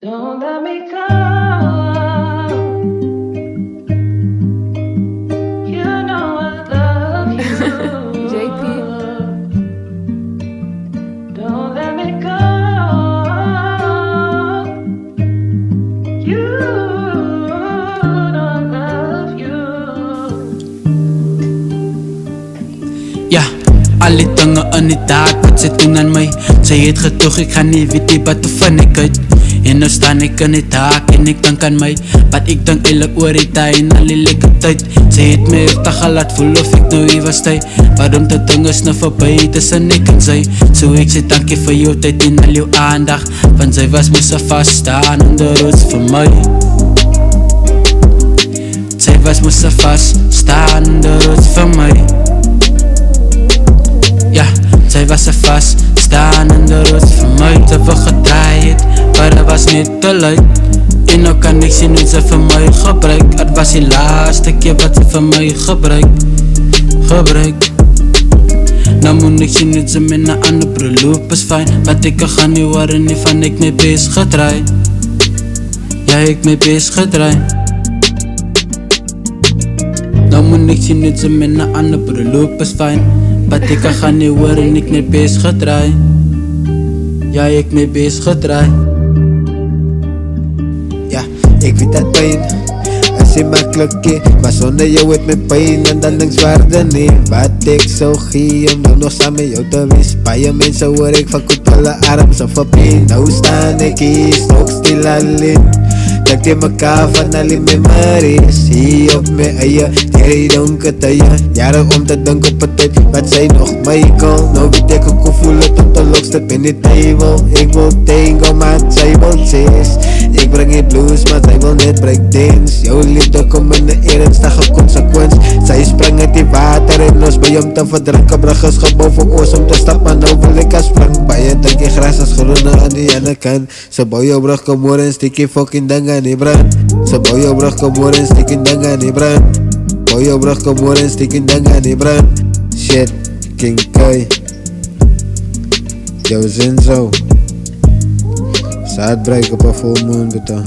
Don't let me go. You know I love you. JP. Don't let me go. You don't love you. Ja, alle dinge in die daad wat sy doen aan my. Sy het getoeg, ek gaan nie weet die wat van ek uit. En nou staan ek in die taak en ek dink aan my. Wat ek dink eilig oor die tyd en al die lekker tyd. Sy het my heftig gelaat voel of ek nou hier was tyd. Waarom dat ding is nou voorbij tussen ek en sy. So ek sê dankie vir jou tyd en al jou aandag. Want sy was moes vaststaan onder roods vir my. Sy was moes vaststaan onder roods vir my. Ja, sy was vaststaan onder roods vir my. Sy wil gedraai het, maar het was net te luid. En nou kan ek sien hoe sy vir my gebruik. Het was die laaste keer wat sy vir my gebruik. Nou moet ek sien hoe sy met na ander bro loop is fijn. Want ek gaan nie hoor nie van ek my best gedraai. Ja, ek my best gedraai. Nou moet ek sien hoe sy met na ander bro loop is fijn. Want ek gaan nie hoor en ek my best gedraai. Ja, ek my best gedraai. Ja, ek weet dat pijn is nie makkelijk he, maar sonder jou het my pijn en dan niks waarde nie. Wat ek sou gee om nou nog saam met jou te wees. Baie mense hoor ek van koet hulle arms of op pijn. Nou staan ek hier, stok stil alleen. Dink die mekaar van al die memories. Hier op my eie, dier die donker tye. Jare om te dink op het tyd, wat sy nog my kon. Nou weet ek ook hoe voel het op die lokstip in die table. Ek wil tango, maar sy wil chase. Ek bring die blues, maar sy wil net breakdance. Jou liefde kom in die ernstige consequence. Sy spring uit die water en los by om te verdrinken. Brug is gebouw vir oos om te stap, maar nou wil ek spring. Baie dink die gras is groener aan die ene kant. Sy bou jou brug, kom hoor en steek die fucking ding aan die brand. Sy bou jou brug, kom hoor en steek die ding aan die brand. Bou jou brug, kom hoor en steek die ding aan die brand. Shit, King Kai. Jou zin zo. Zaadbreek op een full moon betaal.